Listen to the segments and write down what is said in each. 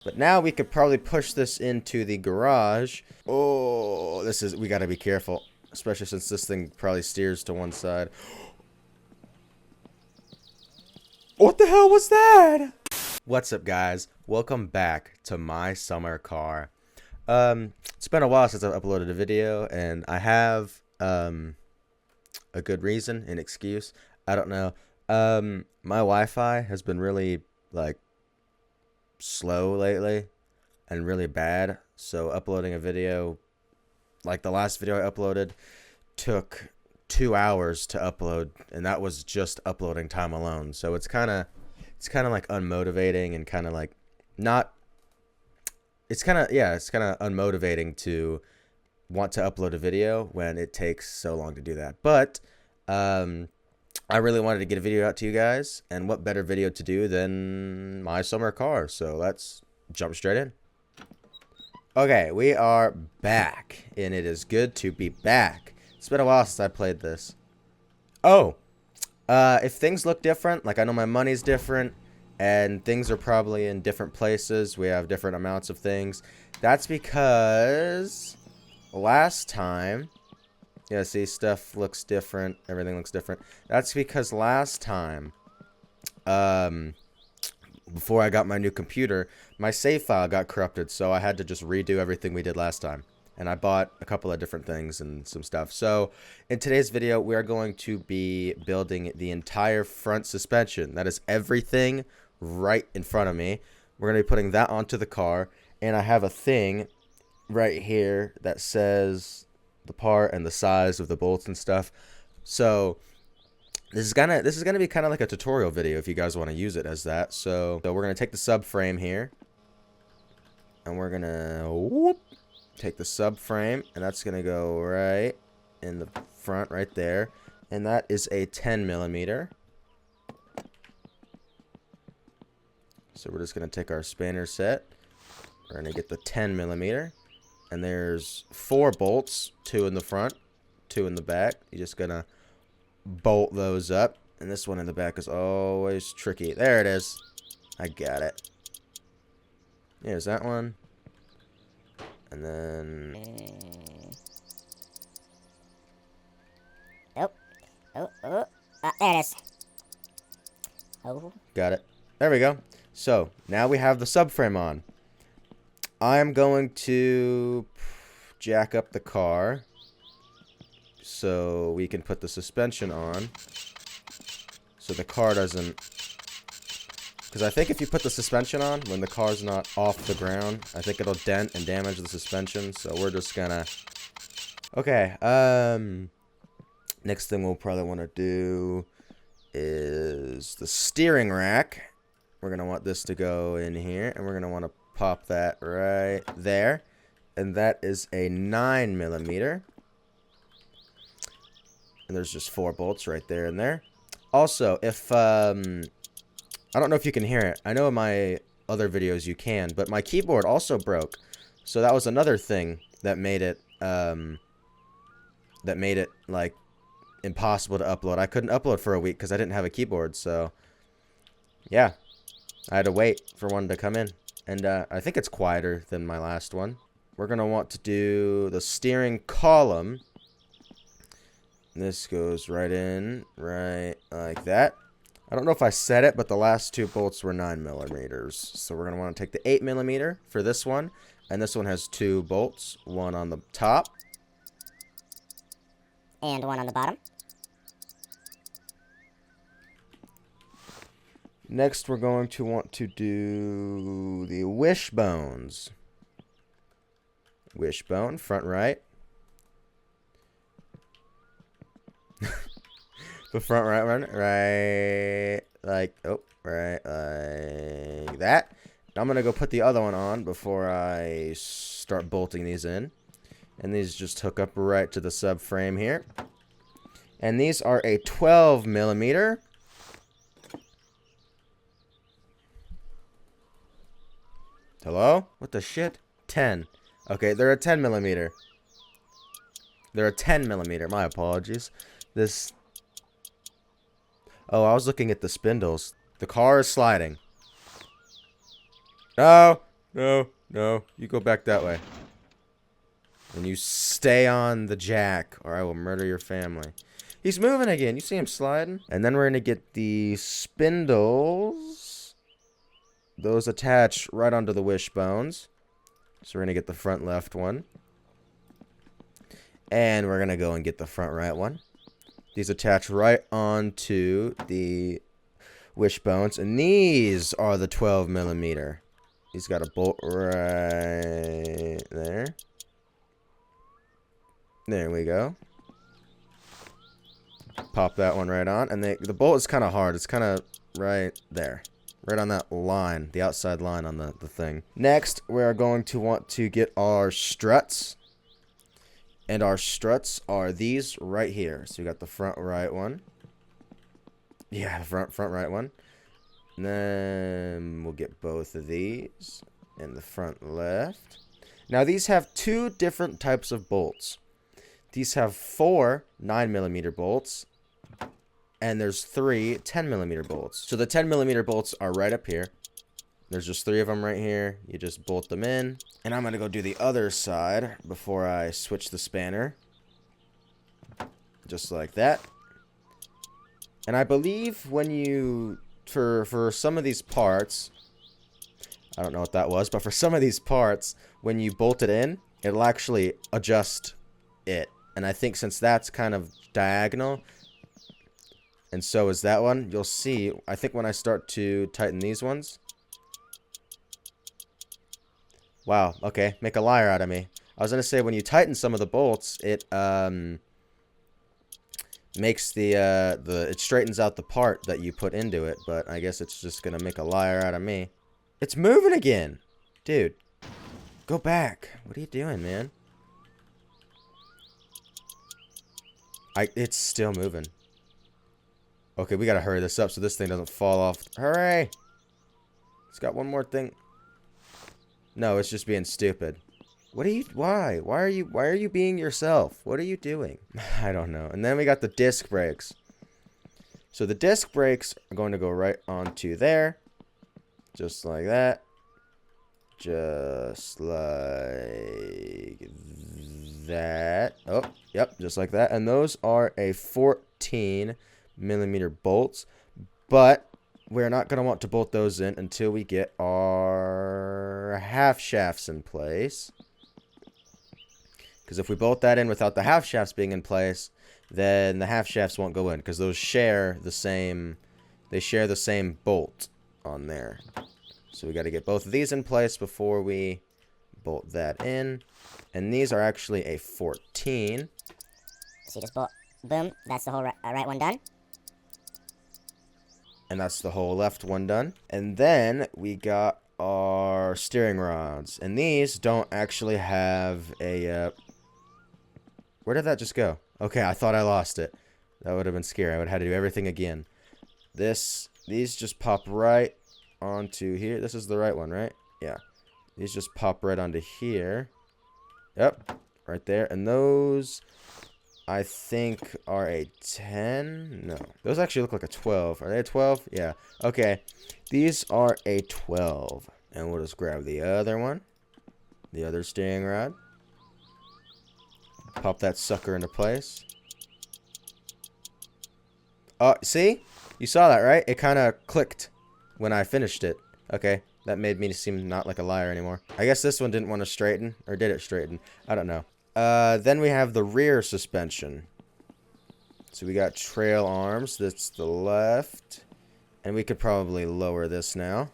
But now we could probably push this into the garage. Oh, we gotta be careful. Especially since this thing probably steers to one side. What the hell was that? What's up, guys? Welcome back to my summer car. It's been a while since I've uploaded a video, and I have a good reason, an excuse. I don't know. My Wi-Fi has been really slow lately and really bad, so uploading a video, like the last video I uploaded, took 2 hours to upload, and that was just uploading time alone. So it's kind of like unmotivating and kind of like not. It's kind of unmotivating to want to upload a video when it takes so long to do that. But I really wanted to get a video out to you guys, and what better video to do than my summer car? So let's jump straight in. Okay, we are back, and it is good to be back. It's been a while since I played this. Oh, if things look different, like I know my money's different, and things are probably in different places, we have different amounts of things, that's because last time... Yeah, see, stuff looks different. Everything looks different. That's because last time, before I got my new computer, my save file got corrupted, so I had to just redo everything we did last time. And I bought a couple of different things and some stuff. So, in today's video, we are going to be building the entire front suspension. That is everything right in front of me. We're going to be putting that onto the car. And I have a thing right here that says the part and the size of the bolts and stuff. So this is gonna be kind of like a tutorial video if you guys want to use it as that. So we're gonna take the subframe here, and we're gonna take the subframe, and that's gonna go right in the front right there, and that is a 10mm. So we're just gonna take our spanner set. We're gonna get the 10mm. And there's 4 bolts, 2 in the front, 2 in the back. You're just gonna bolt those up. And this one in the back is always tricky. There it is. I got it. Here's that one. And then... Oh. There it is. Oh. Got it. There we go. So, now we have the subframe on. I'm going to jack up the car so we can put the suspension on, so the car doesn't, because I think if you put the suspension on when the car's not off the ground, I think it'll dent and damage the suspension. So we're just gonna, okay, next thing we'll probably want to do is the steering rack. We're gonna want this to go in here, and we're gonna want to pop that right there, and that is a 9mm, and there's just 4 bolts right there and there. Also, if I don't know if you can hear it, I know in my other videos you can, but my keyboard also broke, so that was another thing that made it like impossible to upload. I couldn't upload for a week because I didn't have a keyboard. So yeah, I had to wait for one to come in. And I think it's quieter than my last one. We're going to want to do the steering column. This goes right in, right like that. I don't know if I said it, but the last 2 bolts were 9mm. So we're going to want to take the 8mm for this one. And this one has 2 bolts, one on the top. And one on the bottom. Next, we're going to want to do the wishbones. Wishbone, front right. The front right one, right like that. I'm gonna go put the other one on before I start bolting these in. And these just hook up right to the subframe here. And these are a 12mm. Hello? What the shit? 10. Okay, they're a 10mm. They're a 10mm. My apologies. This... Oh, I was looking at the spindles. The car is sliding. No! No, no. You go back that way. And you stay on the jack, or I will murder your family. He's moving again. You see him sliding? And then we're going to get the spindles. Those attach right onto the wishbones. So we're going to get the front left one. And we're going to go and get the front right one. These attach right onto the wishbones. And these are the 12 millimeter. He's got a bolt right there. There we go. Pop that one right on. And the bolt is kind of hard. It's kind of right there. Right on that line. The outside line on the thing. Next, we're going to want to get our struts. And our struts are these right here. So we got the front right one. Yeah, the front right one. And then we'll get both of these. And the front left. Now these have two different types of bolts. These have 4 9mm bolts. And there's 3 10mm bolts. So the 10mm bolts are right up here. There's just 3 of them right here. You just bolt them in. And I'm going to go do the other side before I switch the spanner. Just like that. And I believe when you... For some of these parts... I don't know what that was. But for some of these parts, when you bolt it in, it'll actually adjust it. And I think since that's kind of diagonal... And so is that one. You'll see, I think when I start to tighten these ones. Wow, okay. Make a liar out of me. I was going to say, when you tighten some of the bolts, it makes it straightens out the part that you put into it. But I guess it's just going to make a liar out of me. It's moving again. Dude, go back. What are you doing, man? It's still moving. Okay, we gotta hurry this up so this thing doesn't fall off. Hooray! It's got one more thing. No, it's just being stupid. What are you... Why? Why are you being yourself? What are you doing? I don't know. And then we got the disc brakes. So the disc brakes are going to go right onto there. Just like that. Just like that. Oh, yep, just like that. And those are a 14 millimeter bolts, but we're not going to want to bolt those in until we get our half shafts in place, because if we bolt that in without the half shafts being in place, then the half shafts won't go in, because those share the same bolt on there. So we got to get both of these in place before we bolt that in. And these are actually a 14. See this bolt? Boom, that's the whole right one done. And that's the whole left one done. And then we got our steering rods. And these don't actually have a... Where did that just go? Okay, I thought I lost it. That would have been scary. I would have had to do everything again. These just pop right onto here. This is the right one, right? Yeah. These just pop right onto here. Yep, right there. And those... I think are a 10. No, those actually look like a 12. Are they a 12? Yeah. Okay. These are a 12. And we'll just grab the other one. The other steering rod. Pop that sucker into place. Oh, see? You saw that, right? It kind of clicked when I finished it. Okay. That made me seem not like a liar anymore. I guess this one didn't want to straighten. Or did it straighten? I don't know. Then we have the rear suspension. So we got trail arms. That's the left. And we could probably lower this now.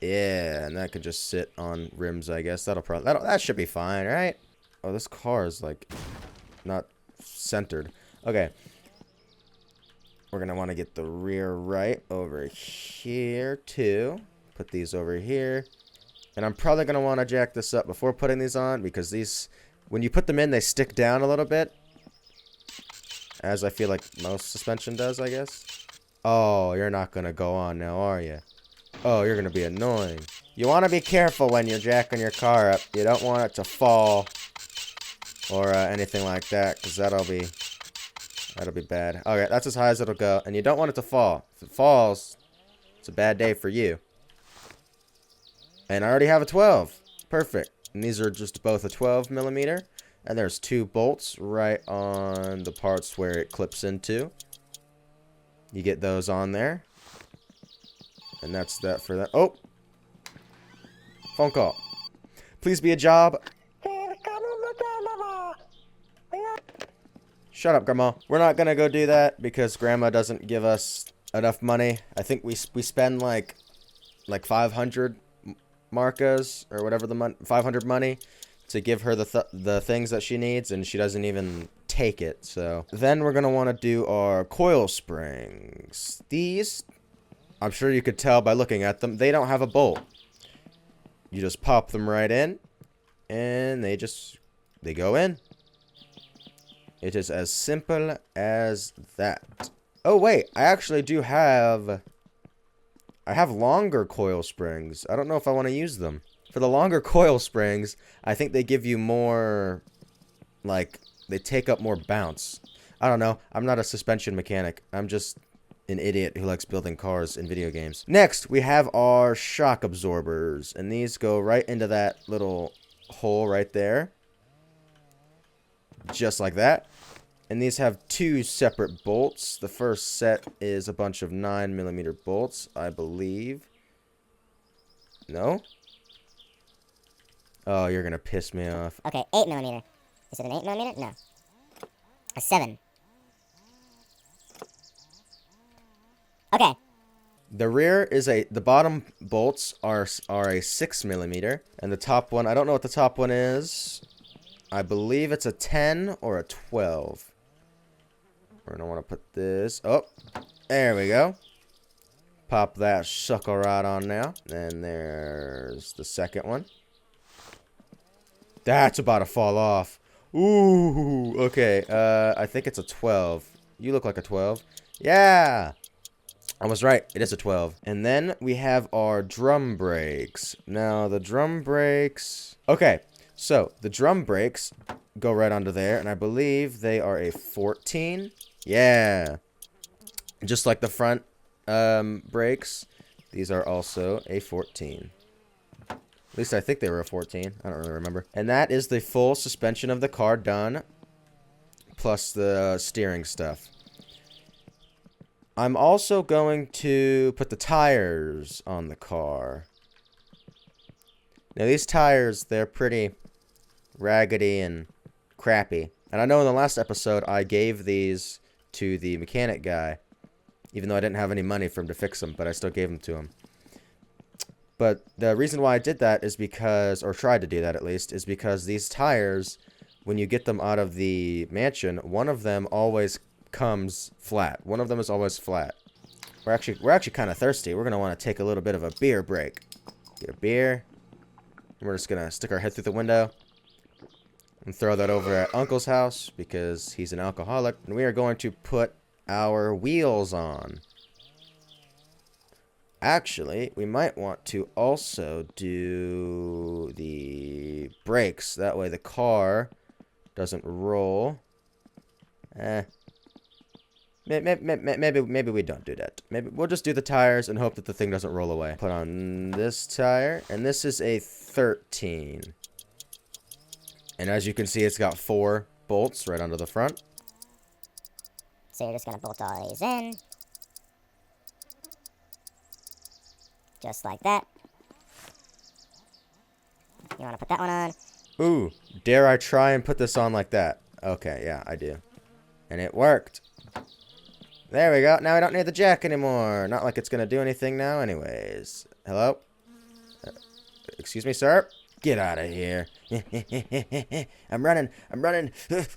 Yeah, and that could just sit on rims, I guess. That should be fine, right? Oh, this car is like not centered. Okay. We're gonna want to get the rear right over here too. Put these over here. And I'm probably gonna want to jack this up before putting these on, because these, when you put them in, they stick down a little bit. As I feel like most suspension does, I guess. Oh, you're not gonna go on now, are you? Oh, you're gonna be annoying. You want to be careful when you're jacking your car up. You don't want it to fall or anything like that, because that'll be bad. Okay, that's as high as it'll go, and you don't want it to fall. If it falls, it's a bad day for you. And I already have a 12. Perfect. And these are just both a 12 millimeter. And there's 2 bolts right on the parts where it clips into. You get those on there. And that's that for that. Oh! Phone call. Please be a job. Shut up, Grandma. We're not gonna go do that because Grandma doesn't give us enough money. I think we spend like 500 marcas or whatever 500 money to give her the things that she needs, and she doesn't even take it. So then we're gonna want to do our coil springs. These, I'm sure you could tell by looking at them, they don't have a bolt. You just pop them right in, and they go in. It is as simple as that. Oh wait, I actually do have... I have longer coil springs. I don't know if I want to use them. For the longer coil springs, I think they give you more... Like, they take up more bounce. I don't know. I'm not a suspension mechanic. I'm just an idiot who likes building cars in video games. Next, we have our shock absorbers. And these go right into that little hole right there. Just like that. And these have 2 separate bolts. The first set is a bunch of 9mm bolts, I believe. No? Oh, you're gonna piss me off. Okay, 8mm. Is it an 8mm? No. A 7. Okay. The rear is the bottom bolts are a 6mm, and the top one, I don't know what the top one is. I believe it's a 10 or a 12. We're gonna want to put this. Oh, there we go. Pop that sucker right on now. Then there's the second one. That's about to fall off. Ooh, okay. I think it's a 12. You look like a 12. Yeah. I was right. It is a 12. And then we have our drum brakes. Now, the drum brakes... Okay, so the drum brakes go right onto there, and I believe they are a 14. Yeah. Just like the front brakes, these are also a 14. At least I think they were a 14. I don't really remember. And that is the full suspension of the car done, plus the steering stuff. I'm also going to put the tires on the car. Now, these tires, they're pretty raggedy and crappy. And I know in the last episode, I gave these to the mechanic guy, even though I didn't have any money for him to fix them, but I still gave them to him. But the reason why I did that is because, or tried to do that at least, is because these tires, when you get them out of the mansion, one of them always comes flat. One of them is always flat. We're actually kind of thirsty. We're gonna want to take a little bit of a beer break. Get a beer. And we're just gonna stick our head through the window and throw that over at Uncle's house because he's an alcoholic. And we are going to put our wheels on. Actually, we might want to also do the brakes. That way the car doesn't roll. Maybe we don't do that. Maybe we'll just do the tires and hope that the thing doesn't roll away. Put on this tire, and this is a 13. And as you can see, it's got 4 bolts right onto the front. So you're just gonna bolt all these in. Just like that. You wanna put that one on? Ooh, dare I try and put this on like that? Okay, yeah, I do. And it worked. There we go. Now I don't need the jack anymore. Not like it's going to do anything now anyways. Hello? Excuse me, sir? Get out of here. I'm running. Put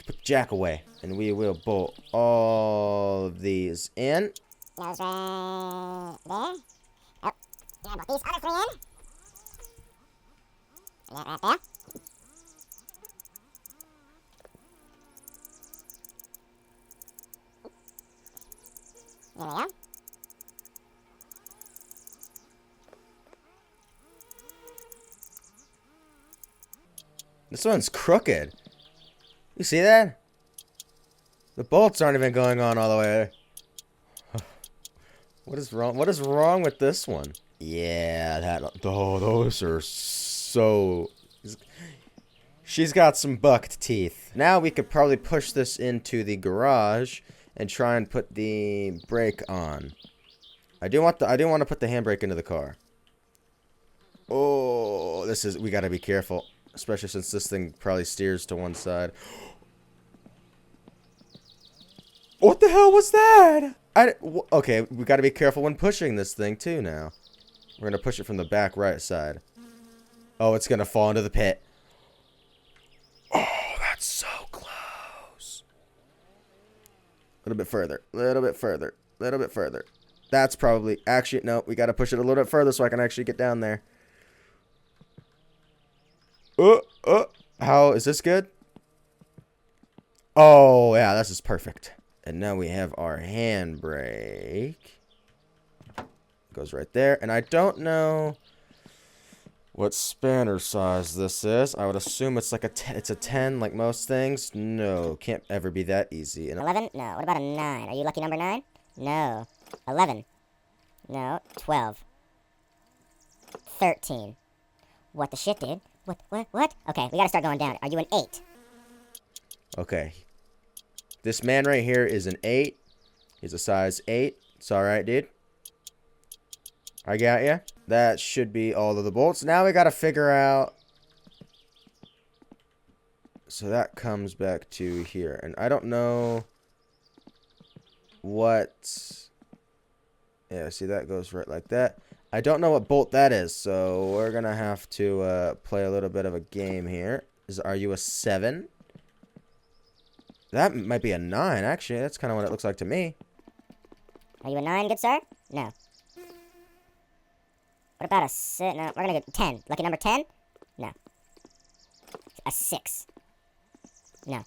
the jack away. And we will bolt all of these in. Those right there. Oh, yeah, bolt these other 3 in. And that right there. There we go. This one's crooked. You see that? The bolts aren't even going on all the way. What is wrong? What is wrong with this one? Yeah, those are so... She's got some bucked teeth. Now we could probably push this into the garage and try and put the brake on. I do want to put the handbrake into the car. Oh, we gotta be careful. Especially since this thing probably steers to one side. What the hell was that? Okay, we gotta be careful when pushing this thing too now. We're gonna push it from the back right side. Oh, it's gonna fall into the pit. Oh, that's so close. A little bit further. A little bit further. A little bit further. That's probably... Actually, no. We got to push it a little bit further so I can actually get down there. How... Is this good? Oh, yeah. This is perfect. And now we have our handbrake. Goes right there. And I don't know what spanner size this is. I would assume it's like it's a 10 like most things. No, can't ever be that easy. 11? No. What about a 9? Are you lucky number 9? No. 11. No. 12. 13. What the shit, dude? What? Okay, we gotta start going down. Are you an 8? Okay. This man right here is an 8. He's a size 8. It's alright, dude. I got ya. That should be all of the bolts. Now we gotta figure out... So that comes back to here. And I don't know what... Yeah, see, that goes right like that. I don't know what bolt that is, so we're gonna have to play a little bit of a game here. Are you a 7? That might be a 9, actually. That's kind of what it looks like to me. Are you a 9, good sir? No. What about a 6? No, we're gonna go 10. Lucky number 10? No. A 6. No.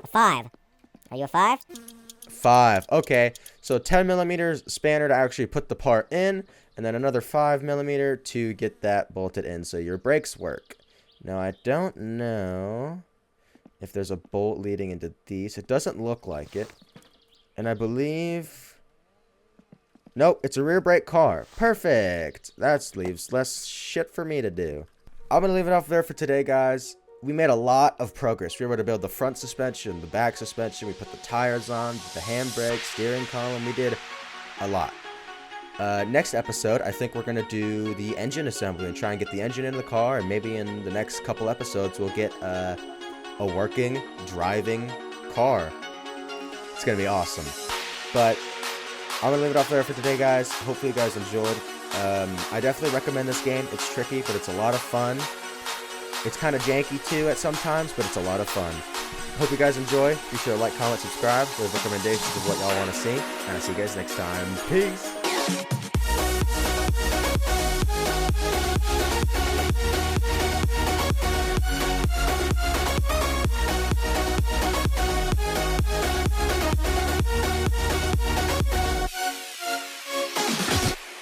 A 5. Are you a 5? 5. Okay. So 10 millimeters spanner to actually put the part in, and then another 5 millimeter to get that bolted in so your brakes work. Now, I don't know if there's a bolt leading into these. It doesn't look like it. And I believe... Nope, it's a rear brake car. Perfect. That leaves less shit for me to do. I'm going to leave it off there for today, guys. We made a lot of progress. We were able to build the front suspension, the back suspension. We put the tires on, the handbrake, steering column. We did a lot. Next episode, I think we're going to do the engine assembly and try and get the engine in the car. And maybe in the next couple episodes, we'll get a working, driving car. It's going to be awesome. But I'm going to leave it off there for today, guys. Hopefully you guys enjoyed. I definitely recommend this game. It's tricky, but it's a lot of fun. It's kind of janky, too, at some times, but it's a lot of fun. Hope you guys enjoy. Be sure to like, comment, subscribe. Leave recommendations of what y'all want to see. And I'll see you guys next time. Peace!